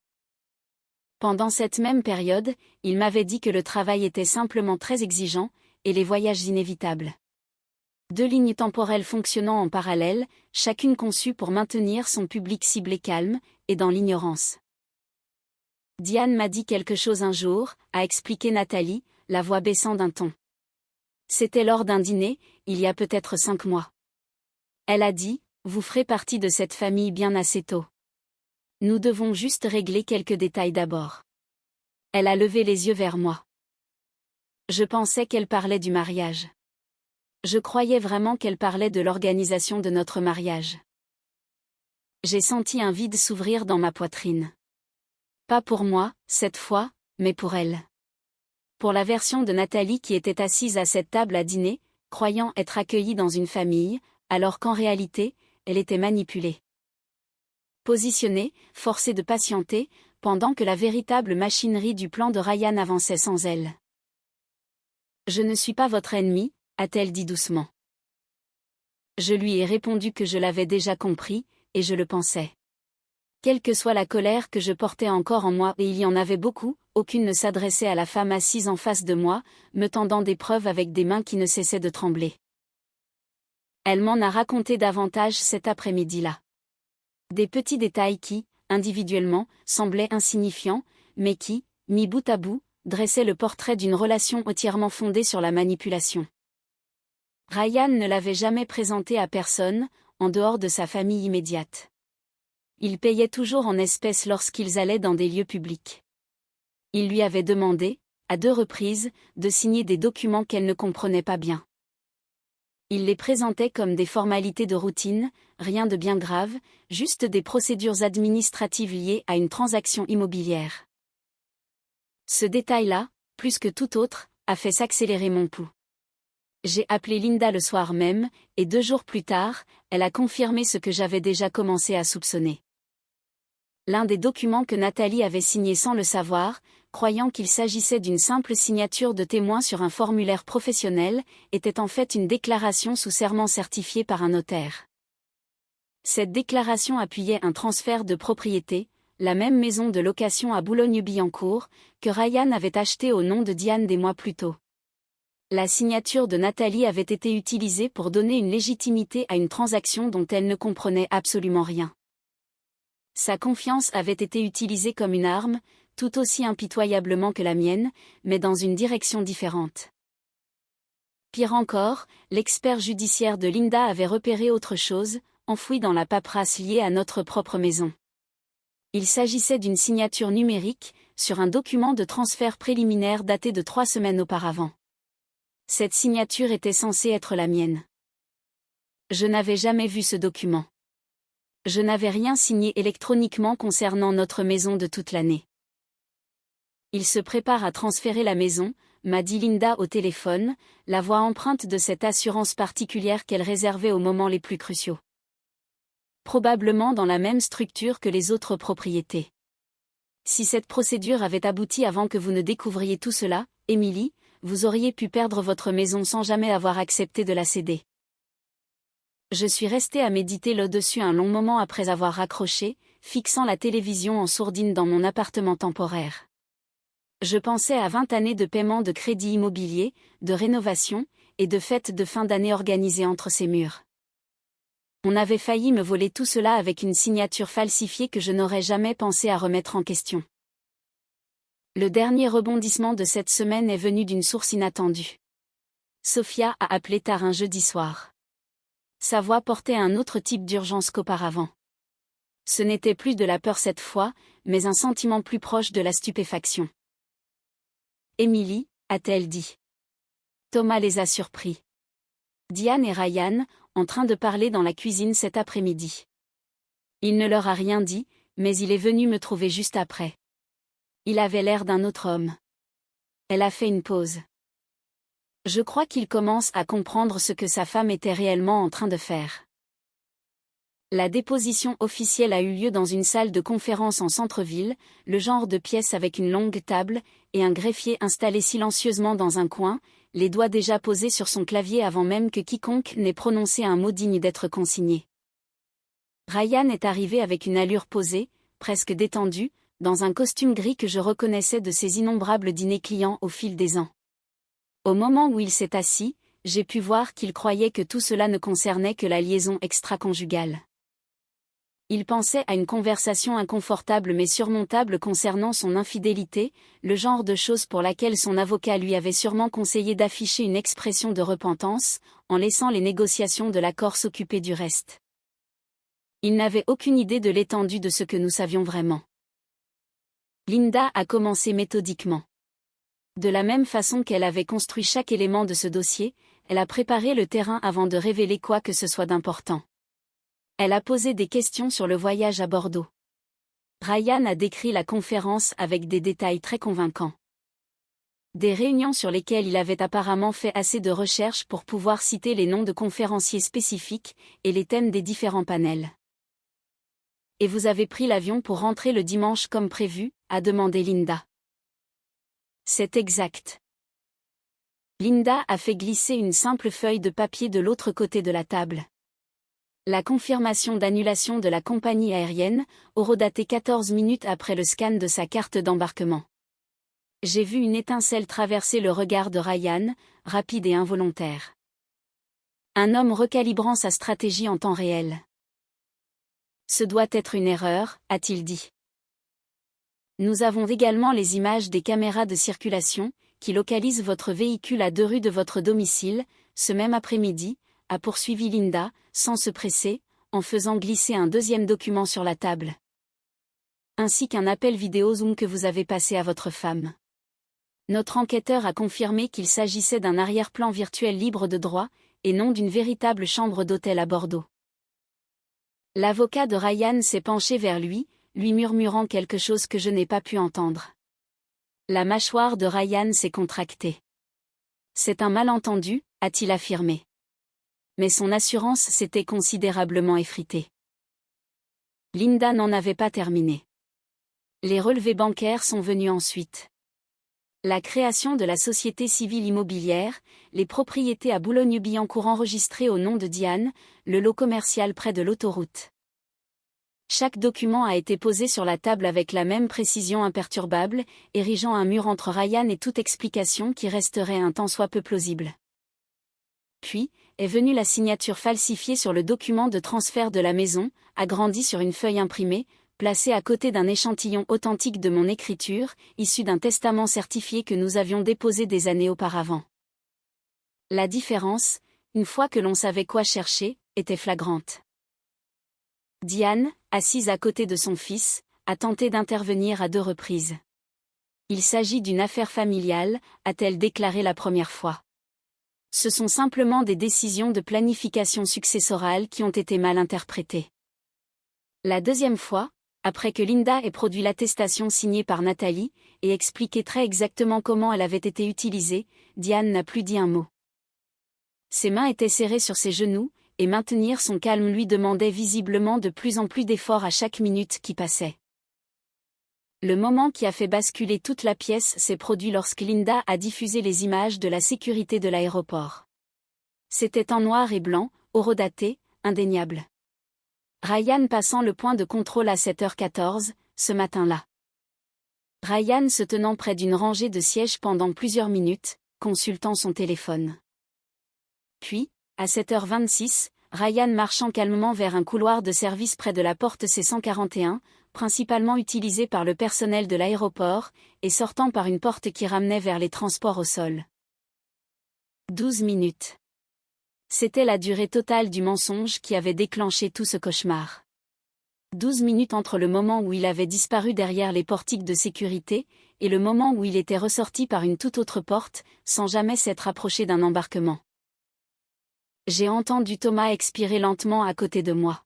A: Pendant cette même période, il m'avait dit que le travail était simplement très exigeant, et les voyages inévitables. 2 lignes temporelles fonctionnant en parallèle, chacune conçue pour maintenir son public ciblé calme, et dans l'ignorance. Diane m'a dit quelque chose un jour, a expliqué Nathalie, la voix baissant d'un ton. C'était lors d'un dîner, il y a peut-être 5 mois. Elle a dit, vous ferez partie de cette famille bien assez tôt. Nous devons juste régler quelques détails d'abord. Elle a levé les yeux vers moi. Je pensais qu'elle parlait du mariage. Je croyais vraiment qu'elle parlait de l'organisation de notre mariage. J'ai senti un vide s'ouvrir dans ma poitrine. Pas pour moi, cette fois, mais pour elle. Pour la version de Nathalie qui était assise à cette table à dîner, croyant être accueillie dans une famille, alors qu'en réalité, elle était manipulée. Positionnée, forcée de patienter, pendant que la véritable machinerie du plan de Ryan avançait sans elle. « Je ne suis pas votre ennemi », a-t-elle dit doucement. Je lui ai répondu que je l'avais déjà compris, et je le pensais. Quelle que soit la colère que je portais encore en moi, et il y en avait beaucoup, aucune ne s'adressait à la femme assise en face de moi, me tendant des preuves avec des mains qui ne cessaient de trembler. Elle m'en a raconté davantage cet après-midi-là. Des petits détails qui, individuellement, semblaient insignifiants, mais qui, mis bout à bout, dressaient le portrait d'une relation entièrement fondée sur la manipulation. Ryan ne l'avait jamais présenté à personne, en dehors de sa famille immédiate. Il payait toujours en espèces lorsqu'ils allaient dans des lieux publics. Il lui avait demandé, à 2 reprises, de signer des documents qu'elle ne comprenait pas bien. Il les présentait comme des formalités de routine, rien de bien grave, juste des procédures administratives liées à une transaction immobilière. Ce détail-là, plus que tout autre, a fait s'accélérer mon pouls. J'ai appelé Linda le soir même, et 2 jours plus tard, elle a confirmé ce que j'avais déjà commencé à soupçonner. L'un des documents que Nathalie avait signé sans le savoir, croyant qu'il s'agissait d'une simple signature de témoin sur un formulaire professionnel, était en fait une déclaration sous serment certifiée par un notaire. Cette déclaration appuyait un transfert de propriété, la même maison de location à Boulogne-Billancourt, que Ryan avait achetée au nom de Diane des mois plus tôt. La signature de Nathalie avait été utilisée pour donner une légitimité à une transaction dont elle ne comprenait absolument rien. Sa confiance avait été utilisée comme une arme, tout aussi impitoyablement que la mienne, mais dans une direction différente. Pire encore, l'expert judiciaire de Linda avait repéré autre chose, enfoui dans la paperasse liée à notre propre maison. Il s'agissait d'une signature numérique, sur un document de transfert préliminaire daté de 3 semaines auparavant. Cette signature était censée être la mienne. Je n'avais jamais vu ce document. Je n'avais rien signé électroniquement concernant notre maison de toute l'année. Il se prépare à transférer la maison, m'a dit Linda au téléphone, la voix empreinte de cette assurance particulière qu'elle réservait aux moments les plus cruciaux. Probablement dans la même structure que les autres propriétés. Si cette procédure avait abouti avant que vous ne découvriez tout cela, Émilie, vous auriez pu perdre votre maison sans jamais avoir accepté de la céder. Je suis restée à méditer là-dessus un long moment après avoir raccroché, fixant la télévision en sourdine dans mon appartement temporaire. Je pensais à 20 années de paiement de crédit immobilier, de rénovation, et de fêtes de fin d'année organisées entre ces murs. On avait failli me voler tout cela avec une signature falsifiée que je n'aurais jamais pensé à remettre en question. Le dernier rebondissement de cette semaine est venu d'une source inattendue. Sophia a appelé tard un jeudi soir. Sa voix portait un autre type d'urgence qu'auparavant. Ce n'était plus de la peur cette fois, mais un sentiment plus proche de la stupéfaction. « Émilie » a-t-elle dit. Thomas les a surpris. Diane et Ryan, en train de parler dans la cuisine cet après-midi. Il ne leur a rien dit, mais il est venu me trouver juste après. Il avait l'air d'un autre homme. Elle a fait une pause. Je crois qu'il commence à comprendre ce que sa femme était réellement en train de faire. La déposition officielle a eu lieu dans une salle de conférence en centre-ville, le genre de pièce avec une longue table, et un greffier installé silencieusement dans un coin, les doigts déjà posés sur son clavier avant même que quiconque n'ait prononcé un mot digne d'être consigné. Ryan est arrivé avec une allure posée, presque détendue, dans un costume gris que je reconnaissais de ses innombrables dîners clients au fil des ans. Au moment où il s'est assis, j'ai pu voir qu'il croyait que tout cela ne concernait que la liaison extra-conjugale. Il pensait à une conversation inconfortable mais surmontable concernant son infidélité, le genre de chose pour laquelle son avocat lui avait sûrement conseillé d'afficher une expression de repentance, en laissant les négociations de l'accord s'occuper du reste. Il n'avait aucune idée de l'étendue de ce que nous savions vraiment. Linda a commencé méthodiquement. De la même façon qu'elle avait construit chaque élément de ce dossier, elle a préparé le terrain avant de révéler quoi que ce soit d'important. Elle a posé des questions sur le voyage à Bordeaux. Ryan a décrit la conférence avec des détails très convaincants. Des réunions sur lesquelles il avait apparemment fait assez de recherches pour pouvoir citer les noms de conférenciers spécifiques et les thèmes des différents panels. « Et vous avez pris l'avion pour rentrer le dimanche comme prévu ?» a demandé Linda. « C'est exact. » Linda a fait glisser une simple feuille de papier de l'autre côté de la table. La confirmation d'annulation de la compagnie aérienne, horodatée 14 minutes après le scan de sa carte d'embarquement. J'ai vu une étincelle traverser le regard de Ryan, rapide et involontaire. Un homme recalibrant sa stratégie en temps réel. Ce doit être une erreur, a-t-il dit. Nous avons également les images des caméras de circulation, qui localisent votre véhicule à 2 rues de votre domicile, ce même après-midi, a poursuivi Linda, sans se presser, en faisant glisser un deuxième document sur la table. Ainsi qu'un appel vidéo Zoom que vous avez passé à votre femme. Notre enquêteur a confirmé qu'il s'agissait d'un arrière-plan virtuel libre de droit, et non d'une véritable chambre d'hôtel à Bordeaux. L'avocat de Ryan s'est penché vers lui murmurant quelque chose que je n'ai pas pu entendre. La mâchoire de Ryan s'est contractée. C'est un malentendu, a-t-il affirmé. Mais son assurance s'était considérablement effritée. Linda n'en avait pas terminé. Les relevés bancaires sont venus ensuite. La création de la société civile immobilière, les propriétés à Boulogne-Billancourt enregistrées au nom de Diane, le lot commercial près de l'autoroute. Chaque document a été posé sur la table avec la même précision imperturbable, érigeant un mur entre Ryan et toute explication qui resterait un tant soit peu plausible. Puis, est venue la signature falsifiée sur le document de transfert de la maison, agrandie sur une feuille imprimée, placée à côté d'un échantillon authentique de mon écriture, issu d'un testament certifié que nous avions déposé des années auparavant. La différence, une fois que l'on savait quoi chercher, était flagrante. Diane, assise à côté de son fils, a tenté d'intervenir à 2 reprises. Il s'agit d'une affaire familiale, a-t-elle déclaré la première fois. Ce sont simplement des décisions de planification successorale qui ont été mal interprétées. La deuxième fois, après que Linda ait produit l'attestation signée par Nathalie, et expliqué très exactement comment elle avait été utilisée, Diane n'a plus dit un mot. Ses mains étaient serrées sur ses genoux, et maintenir son calme lui demandait visiblement de plus en plus d'efforts à chaque minute qui passait. Le moment qui a fait basculer toute la pièce s'est produit lorsque Linda a diffusé les images de la sécurité de l'aéroport. C'était en noir et blanc, horodaté, indéniable. Ryan passant le point de contrôle à 7h14, ce matin-là. Ryan se tenant près d'une rangée de sièges pendant plusieurs minutes, consultant son téléphone. Puis, à 7h26, Ryan marchant calmement vers un couloir de service près de la porte C141, principalement utilisé par le personnel de l'aéroport, et sortant par une porte qui ramenait vers les transports au sol. 12 minutes. C'était la durée totale du mensonge qui avait déclenché tout ce cauchemar. 12 minutes entre le moment où il avait disparu derrière les portiques de sécurité, et le moment où il était ressorti par une toute autre porte, sans jamais s'être approché d'un embarquement. J'ai entendu Thomas expirer lentement à côté de moi.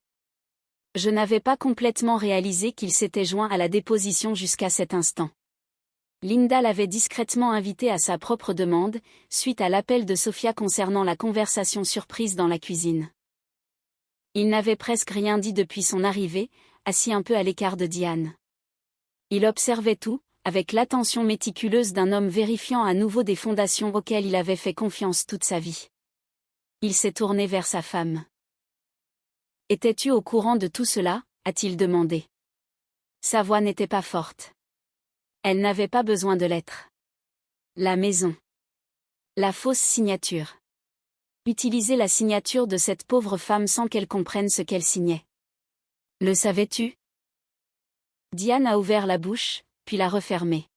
A: Je n'avais pas complètement réalisé qu'il s'était joint à la déposition jusqu'à cet instant. Linda l'avait discrètement invité à sa propre demande, suite à l'appel de Sophia concernant la conversation surprise dans la cuisine. Il n'avait presque rien dit depuis son arrivée, assis un peu à l'écart de Diane. Il observait tout, avec l'attention méticuleuse d'un homme vérifiant à nouveau des fondations auxquelles il avait fait confiance toute sa vie. Il s'est tourné vers sa femme. « Étais-tu au courant de tout cela ?» a-t-il demandé. Sa voix n'était pas forte. Elle n'avait pas besoin de l'être. La maison. La fausse signature. Utiliser la signature de cette pauvre femme sans qu'elle comprenne ce qu'elle signait. Le savais-tu ? Diane a ouvert la bouche, puis l'a refermée.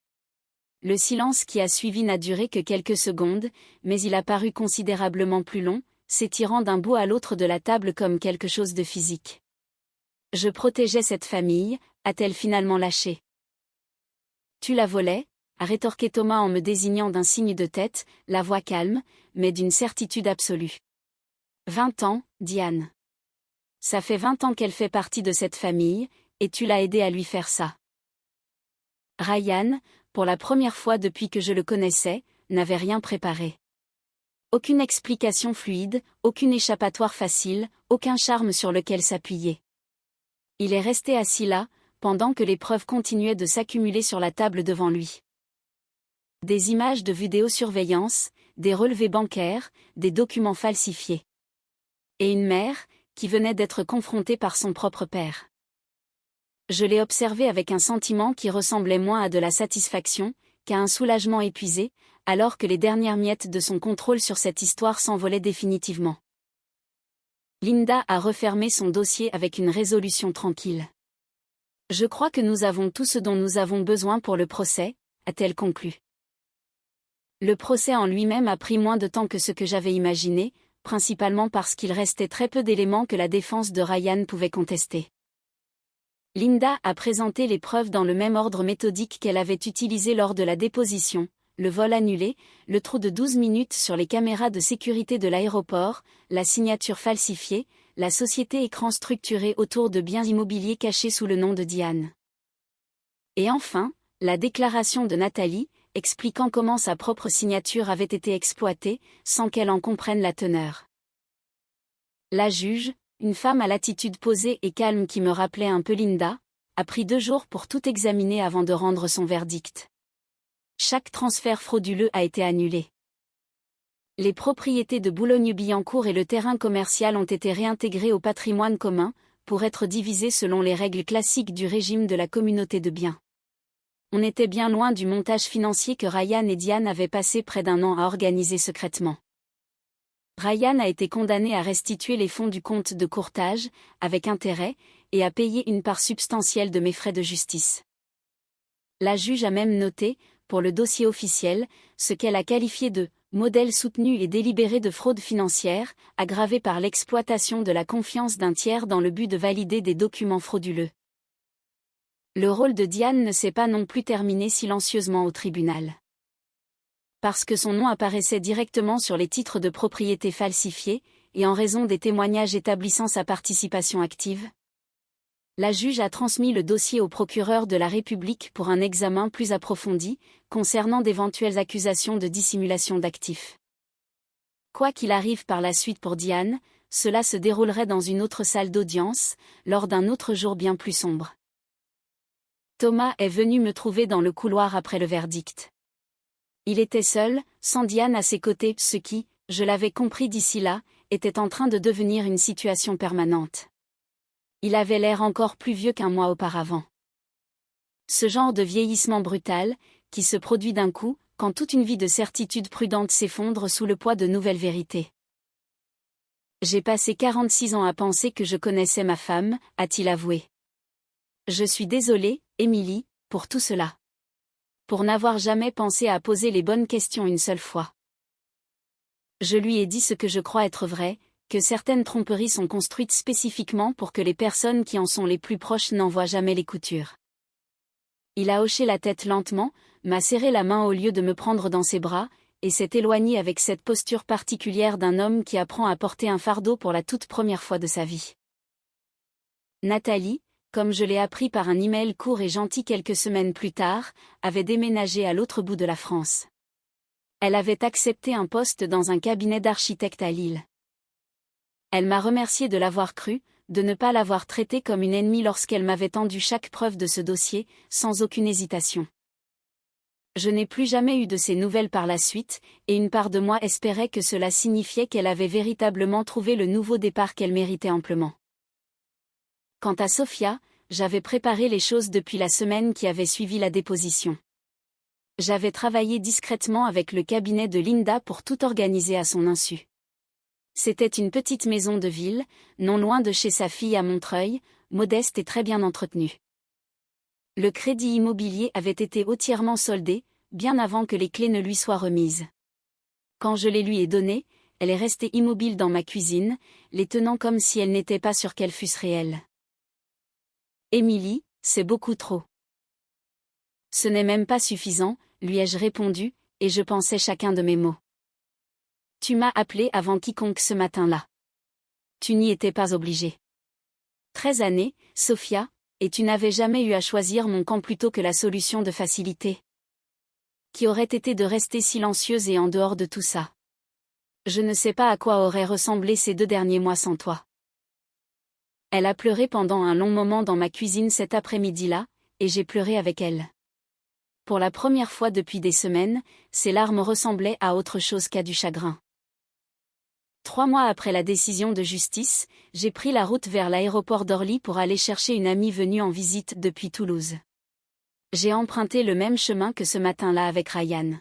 A: Le silence qui a suivi n'a duré que quelques secondes, mais il a paru considérablement plus long, s'étirant d'un bout à l'autre de la table comme quelque chose de physique. Je protégeais cette famille, a-t-elle finalement lâché. Tu la volais ? a rétorqué Thomas en me désignant d'un signe de tête, la voix calme, mais d'une certitude absolue. 20 ans, Diane. Ça fait 20 ans qu'elle fait partie de cette famille, et tu l'as aidé à lui faire ça. Ryan, pour la première fois depuis que je le connaissais, n'avait rien préparé. Aucune explication fluide, aucune échappatoire facile, aucun charme sur lequel s'appuyer. Il est resté assis là, pendant que les preuves continuaient de s'accumuler sur la table devant lui. Des images de vidéosurveillance, des relevés bancaires, des documents falsifiés. Et une mère, qui venait d'être confrontée par son propre père. Je l'ai observé avec un sentiment qui ressemblait moins à de la satisfaction, qu'à un soulagement épuisé, alors que les dernières miettes de son contrôle sur cette histoire s'envolaient définitivement. Linda a refermé son dossier avec une résolution tranquille. Je crois que nous avons tout ce dont nous avons besoin pour le procès, a-t-elle conclu. Le procès en lui-même a pris moins de temps que ce que j'avais imaginé, principalement parce qu'il restait très peu d'éléments que la défense de Ryan pouvait contester. Linda a présenté les preuves dans le même ordre méthodique qu'elle avait utilisé lors de la déposition, le vol annulé, le trou de 12 minutes sur les caméras de sécurité de l'aéroport, la signature falsifiée, la société écran structurée autour de biens immobiliers cachés sous le nom de Diane. Et enfin, la déclaration de Nathalie, expliquant comment sa propre signature avait été exploitée, sans qu'elle en comprenne la teneur. La juge, une femme à l'attitude posée et calme qui me rappelait un peu Linda, a pris 2 jours pour tout examiner avant de rendre son verdict. Chaque transfert frauduleux a été annulé. Les propriétés de Boulogne-Billancourt et le terrain commercial ont été réintégrés au patrimoine commun, pour être divisés selon les règles classiques du régime de la communauté de biens. On était bien loin du montage financier que Ryan et Diane avaient passé près d'1 an à organiser secrètement. Ryan a été condamné à restituer les fonds du compte de courtage, avec intérêt, et à payer une part substantielle de mes frais de justice. La juge a même noté, pour le dossier officiel, ce qu'elle a qualifié de « modèle soutenu et délibéré de fraude financière, aggravé par l'exploitation de la confiance d'un tiers dans le but de valider des documents frauduleux ». Le rôle de Diane ne s'est pas non plus terminé silencieusement au tribunal. Parce que son nom apparaissait directement sur les titres de propriété falsifiés, et en raison des témoignages établissant sa participation active, la juge a transmis le dossier au procureur de la République pour un examen plus approfondi, concernant d'éventuelles accusations de dissimulation d'actifs. Quoi qu'il arrive par la suite pour Diane, cela se déroulerait dans une autre salle d'audience, lors d'un autre jour bien plus sombre. Thomas est venu me trouver dans le couloir après le verdict. Il était seul, sans Diane à ses côtés, ce qui, je l'avais compris d'ici là, était en train de devenir une situation permanente. Il avait l'air encore plus vieux qu'1 mois auparavant. Ce genre de vieillissement brutal, qui se produit d'un coup, quand toute une vie de certitude prudente s'effondre sous le poids de nouvelles vérités. J'ai passé 46 ans à penser que je connaissais ma femme, a-t-il avoué. Je suis désolé, Émilie, pour tout cela. Pour n'avoir jamais pensé à poser les bonnes questions une seule fois. Je lui ai dit ce que je crois être vrai, que certaines tromperies sont construites spécifiquement pour que les personnes qui en sont les plus proches n'en voient jamais les coutures. Il a hoché la tête lentement, m'a serré la main au lieu de me prendre dans ses bras, et s'est éloigné avec cette posture particulière d'un homme qui apprend à porter un fardeau pour la toute première fois de sa vie. Nathalie, comme je l'ai appris par un email court et gentil quelques semaines plus tard, avait déménagé à l'autre bout de la France. Elle avait accepté un poste dans un cabinet d'architecte à Lille. Elle m'a remercié de l'avoir cru, de ne pas l'avoir traitée comme une ennemie lorsqu'elle m'avait tendu chaque preuve de ce dossier, sans aucune hésitation. Je n'ai plus jamais eu de ses nouvelles par la suite, et une part de moi espérait que cela signifiait qu'elle avait véritablement trouvé le nouveau départ qu'elle méritait amplement. Quant à Sophia, j'avais préparé les choses depuis la semaine qui avait suivi la déposition. J'avais travaillé discrètement avec le cabinet de Linda pour tout organiser à son insu. C'était une petite maison de ville, non loin de chez sa fille à Montreuil, modeste et très bien entretenue. Le crédit immobilier avait été entièrement soldé, bien avant que les clés ne lui soient remises. Quand je les lui ai données, elle est restée immobile dans ma cuisine, les tenant comme si elle n'était pas sûre qu'elles fussent réelles. Émilie, c'est beaucoup trop. Ce n'est même pas suffisant, lui ai-je répondu, et je pensais chacun de mes mots. Tu m'as appelé avant quiconque ce matin-là. Tu n'y étais pas obligé. 13 années, Sophia, et tu n'avais jamais eu à choisir mon camp plutôt que la solution de facilité. Qui aurait été de rester silencieuse et en dehors de tout ça. Je ne sais pas à quoi auraient ressemblé ces 2 derniers mois sans toi. Elle a pleuré pendant un long moment dans ma cuisine cet après-midi-là, et j'ai pleuré avec elle. Pour la première fois depuis des semaines, ses larmes ressemblaient à autre chose qu'à du chagrin. 3 mois après la décision de justice, j'ai pris la route vers l'aéroport d'Orly pour aller chercher une amie venue en visite depuis Toulouse. J'ai emprunté le même chemin que ce matin-là avec Ryan.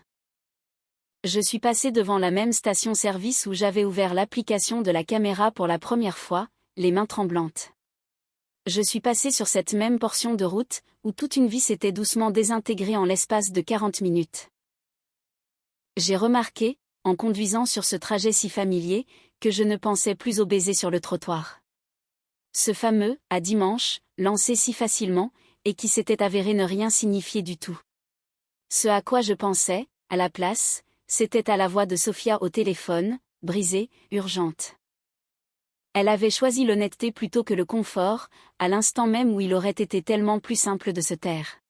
A: Je suis passé devant la même station-service où j'avais ouvert l'application de la caméra pour la première fois, les mains tremblantes. Je suis passé sur cette même portion de route, où toute une vie s'était doucement désintégrée en l'espace de 40 minutes. J'ai remarqué, en conduisant sur ce trajet si familier, que je ne pensais plus au baiser sur le trottoir. Ce fameux « à dimanche », lancé si facilement, et qui s'était avéré ne rien signifier du tout. Ce à quoi je pensais, à la place, c'était à la voix de Sophia au téléphone, brisée, urgente. Elle avait choisi l'honnêteté plutôt que le confort, à l'instant même où il aurait été tellement plus simple de se taire.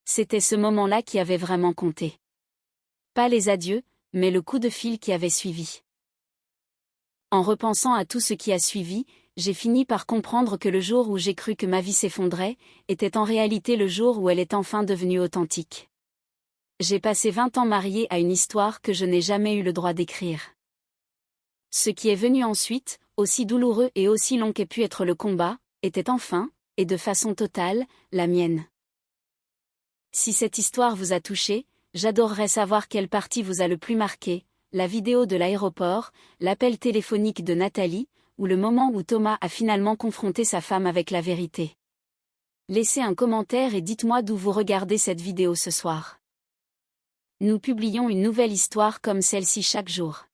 A: C'était ce moment-là qui avait vraiment compté. Pas les adieux, mais le coup de fil qui avait suivi. En repensant à tout ce qui a suivi, j'ai fini par comprendre que le jour où j'ai cru que ma vie s'effondrait, était en réalité le jour où elle est enfin devenue authentique. J'ai passé 20 ans mariée à une histoire que je n'ai jamais eu le droit d'écrire. Ce qui est venu ensuite, aussi douloureux et aussi long qu'ait pu être le combat, était enfin, et de façon totale, la mienne. Si cette histoire vous a touché, j'adorerais savoir quelle partie vous a le plus marqué, la vidéo de l'aéroport, l'appel téléphonique de Nathalie, ou le moment où Thomas a finalement confronté sa femme avec la vérité. Laissez un commentaire et dites-moi d'où vous regardez cette vidéo ce soir. Nous publions une nouvelle histoire comme celle-ci chaque jour.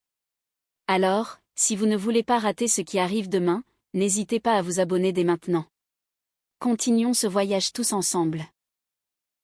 A: Alors, si vous ne voulez pas rater ce qui arrive demain, n'hésitez pas à vous abonner dès maintenant. Continuons ce voyage tous ensemble.